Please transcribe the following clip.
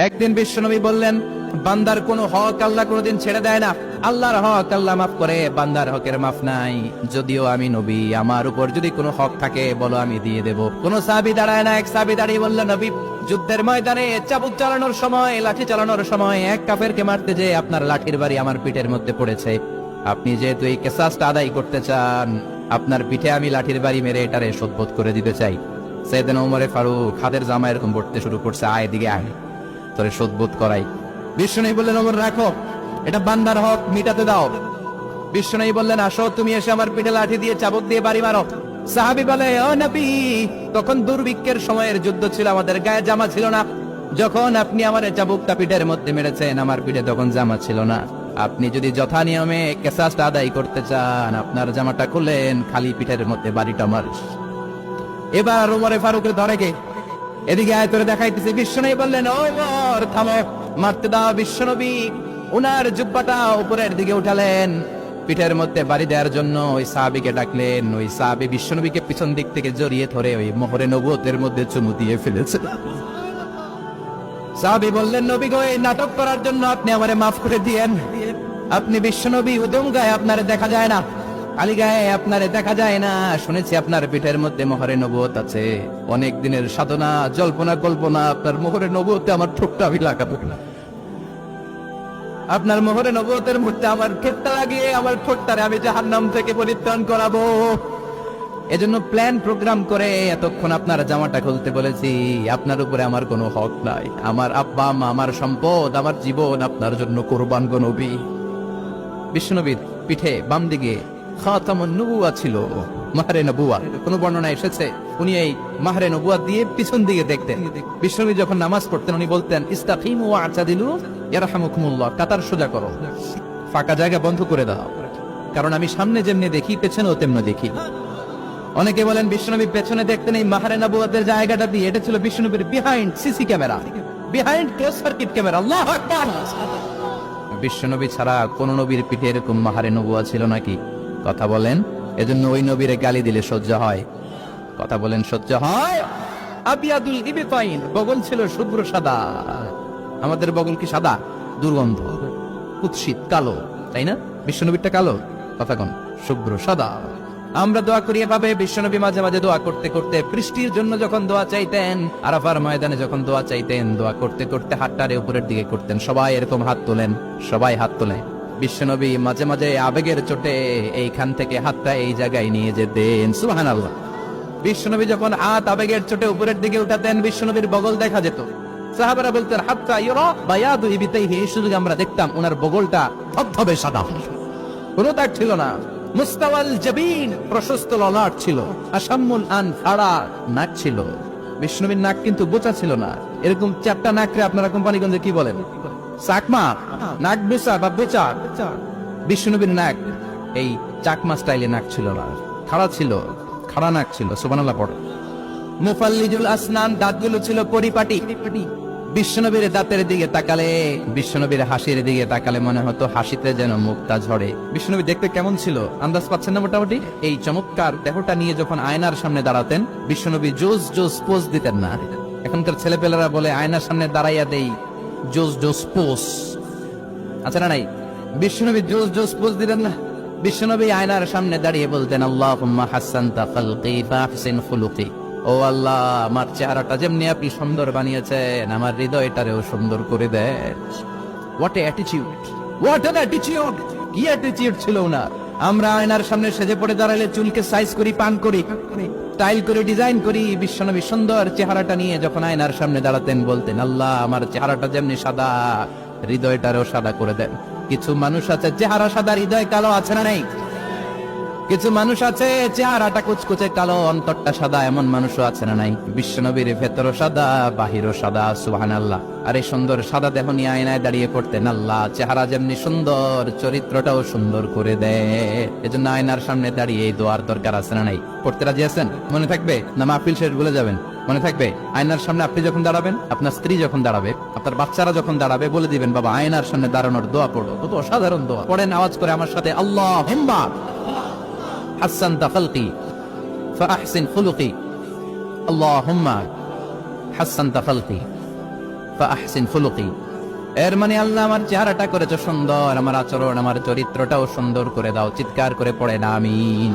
একদিন বিশ্বনবী বললেন, বান্দার কোনো হক আল্লাহ কোনোদিন ছেড়ে দেয় না। আল্লাহর হক আল্লাহ মাফ করে, বান্দার হকের মাফ নাই। যদিও আমি নবী, আমার উপর যদি কোনো হক থাকে বলো, আমি দিয়ে দেব। কোন সাহাবী দাঁড়ায় না। এক সাহাবী দাঁড়িয়ে বলল, নবী, যুদ্ধের ময়দানে চাবুক চালানোর সময়, লাঠি চালানোর সময় এক কাফেরকে মারতে যে আপনার লাঠির বাড়ি আমার পিঠের মধ্যে পড়েছে। আপনি যেহেতু এই কিসাসটা আদায় করতে চান, আপনার পিঠে আমি লাঠির বাড়ি মেরে এটারে শোধবোধ করে দিতে চাই। সাইয়েদনা ওমর ফারুক হাতের জামা এরকম পড়তে শুরু করছে, আয় দিকে আয়, তোরে শোধবোধ করাই। বিশ্বনবী বললেন, ওমর রাখো, এটা বান্দার হক, মিটাতে দাও। বিশ্বনবী বললেন, আসো, তুমি এসে আমার পিঠে লাঠি দিয়ে চাবুক দিয়ে বাড়ি মারো। সাহাবী বলে, ও নবী, তখন দুর্ভিক্ষের সময়ের যুদ্ধ ছিল, আমাদের গায়ে জামা ছিল না। যখন আপনি আমার চাবুকটা পিঠের মধ্যে মেরেছেন, আমার পিঠে তখন জামা ছিল না। আপনি যদি যথা নিয়মে কিসাসটা আদায় করতে চান, আপনার জামাটা খুললেন, খালি পিঠের মধ্যে বাড়িটা মারিস। এবার ওমরে ফারুকের ধরে কে, এদিকে আয়, তোরে দেখাইতেছে। বিশ্বনবী বললেন, ও ওমর, থামো, মারতে দাও। বিশ্বনবী উনার জুব্বাটা উপরের দিকে উঠালেন, পিঠের মধ্যে বাড়ি দেওয়ার জন্য ওই সাহাবীকে ডাকলেন। ওই সাহাবী বিশ্বনবীকে পিছন দিক থেকে জড়িয়ে ধরে ওই মোহরে নবুয়তের মধ্যে চুমু দিয়ে ফেলেছে। সাহাবী বললেন, নবী গো, এই নাটক করার জন্য আপনি আমারে মাফ করে দিয়েন। আপনি বিশ্বনবী, উদম গায়ে আপনারে দেখা যায় না, আলী গায়ে আপনারে দেখা যায় না। শুনেছি আপনার পিঠের মধ্যে মোহরে নবুয়ত আছে। অনেক দিনের সাধনা, জল্পনা কল্পনা, আপনার মোহরে নবুয়তে আমার ঠোঁটটা আমি লাগাবো না। আপনার মোহরে নবুয়তের মধ্যে আমার ঠোঁটটা লাগিয়ে আমার ঠোঁটটারে আমি জাহান্নাম থেকে পরিত্রাণ করাবো। এজন্য প্ল্যান প্রোগ্রাম করে এতক্ষণ আপনার জামাটা খুলতে বলেছি। আপনার উপরে আমার কোনো হক নাই। আমার আব্বা আম্মা, আমার সম্পদ, আমার জীবন আপনার জন্য কোরবান গো নবী। বিশ্বনবীর পিঠে বাম দিকে খাতামুন নবুওয়া ছিল, মাহরে নবুওয়া। কোন বর্ণনা এসেছে উনি এই মাহরে নবুওয়া দিয়ে পিছন দিকে দেখতেন। বিশ্বনবী যখন নামাজ পড়তেন উনি বলতেন, ইস্তাকিমু ওয়া আ'তাদিলু ইয়ারহামুকুমুল্লাহ, কাতার সোজা করো, ফাঁকা জায়গা বন্ধ করে দাও, কারণ আমি সামনে যেমনি দেখি পেছনেও তেমনি দেখি। অনেকে বলেন বিশ্বনবী পেছনে দেখতেন এই মাহরে নবুওয়াতের জায়গাটা দিয়ে। এটা ছিল বিশ্বনবীর behind CC camera, behind close circuit camera. আল্লাহু আকবার। বিশ্বনবী ছাড়া কোন নবীর পিঠে এরকম মাহরে নবুওয়া ছিল নাকি? কথা বলেন। এজন্য ওই নবীরে গালি দিলে সহ্য হয়? কথা বলেন, সহ্য হয়? আবিয়াদুল ইবতাইন, বগল ছিল শুভ্র সাদা। আমাদের বগল কি সাদা? দুর্গন্ধ, কুৎসিত, কালো, তাই না? বিশ্বনবীরটা কালো? কথা কোন? শুভ্র সাদা। আমরা দোয়া করি এভাবে। বিশ্বনবী মাঝে মাঝে দোয়া করতে করতে, বৃষ্টির জন্য যখন দোয়া চাইতেন, আরাফার ময়দানে যখন দোয়া চাইতেন, দোয়া করতে করতে হাতটারে উপরের দিকে করতেন। সবাই এরকম হাত তোলেন, সবাই হাত তোলেন। বিশ্বনবী মাঝে মাঝে আবেগের চোটে এইখান থেকে হাতটা এই জায়গায় নিয়ে যেতেন। সুবহানাল্লাহ। বিশ্বনবী যখন হাত আবেগের চোটে উপরের দিকে উঠাতেন, বিশ্বনবীর বগল দেখা যেত। সাহাবারা বলতেন, হাত্তা ইউরা বায়াদু ইবতাইহি, এই সুযোগে আমরা দেখতাম ওনার বগলটা ধবধবে সাদা, কোনো দাগ ছিল না। মুস্তাওয়াল জাবিন, প্রশস্ত ললাট ছিল। আসাম্মুল আন, ফাড়া নাক ছিল। বিষ্ণুবীর নাক কিন্তু বোচা ছিল না। এরকম চারটা নাকরে আপনারা কোম্পানিগঞ্জে কি বলেন? চাকমা, নাক বেচা বা বেচা। বিষ্ণুবীর নাক এই চাকমা স্টাইলে নাক ছিল না, খাড়া ছিল, খাড়া নাক ছিল। সুবহানাল্লাহ পড়ে। মুফাল্লিজুল আসনান, দাঁতগুলো ছিল পরিপাটি। বিশ্বনবীর দাঁতের দিকে তাকালে, বিশ্বনবীর হাসির দিকে তাকালে মনে হতো হাসিতে যেন মুক্তা ঝরে। বিশ্বনবী দেখতে কেমন ছিল আন্দাজ পাচ্ছেন না মোটামুটি? এই চমৎকার দেহটা নিয়ে যখন আয়নার সামনে দাঁড়াতেন, বিশ্বনবী জোস জোস পোজ দিতেন না। এখনকার ছেলেপেলেরা বলে আয়নার সামনে দাঁড়াইয়া দেই জোস জোস পোজ, আচ্ছা না নাই? বিশ্বনবী জোস জোস পোজ দিতেন না। বিশ্বনবী আয়নার সামনে দাঁড়িয়ে বলতেন, আল্লাহুম্মা হাসানতা খালকি ফাহসিন খুলুকি। ও আল্লাহ, আমার চেহারাটা যেমনি আপনি সুন্দর বানিয়েছেন, আমার হৃদয়টারেও সুন্দর করে দেন। What a attitude, what an attitude! কি অ্যাটিটিউড ছিল ওনার! আমরা আয়নার সামনে সেজে পড়ে দাঁড়ালে চুলকে সাইজ করি, পান করি, স্টাইল করে, ডিজাইন করি। বিশ্বনবী সুন্দর চেহারাটা নিয়ে যখন আয়নার সামনে দাঁড়াতেন, বলতেন, আল্লাহ, আমার চেহারাটা যেমনি সাদা, হৃদয়টারেও সাদা করে দেন। কিছু মানুষ আছে চেহারা সাদা, হৃদয় কালো, আছে না নেই? কিছু মানুষ আছে চেহারাটা কুচকুচে কালো, অন্তরটা সাদা, এমন মানুষও আছে না নাই? বিশ্বনবীর ভেতরও সাদা, বাহিরও সাদা। সুবহানাল্লাহ। আর এই সুন্দর সাদা দেহ নিয়ে আয়নায় দাঁড়িয়ে পড়তেন, আল্লাহ, চেহারা যেমনি সুন্দর, চরিত্রটাও সুন্দর করে দেয়। এজন্য আয়নার সামনে দাঁড়িয়ে এই দোয়ার দরকার আছে না নাই? পড়তে রাজি আছেন? মনে থাকবে না মাহফিল শেষ ভুলে যাবেন? মনে থাকবে? আয়নার সামনে আপনি যখন দাঁড়াবেন, আপনার স্ত্রী যখন দাঁড়াবে, আপনার বাচ্চারা যখন দাঁড়াবে, বলে দিবেন, বাবা, আয়নার সামনে দাঁড়ানোর দোয়া পড়ো। কত অসাধারণ দোয়া! পড়েন আওয়াজ করে আমার সাথে, আল্লাহুম্মা হাসানতা খালকি ফাহসিন খুলুকি। আল্লাহুম্মা হাসানতা খালকি ফাআহসিন খুলুকি। এর মানে আল্লাহ আমার চেহারাটা করেছো সুন্দর, আমার আচরণ আমার চরিত্রটাও সুন্দর করে দাও। চিৎকার করে পড়ে না আমিন।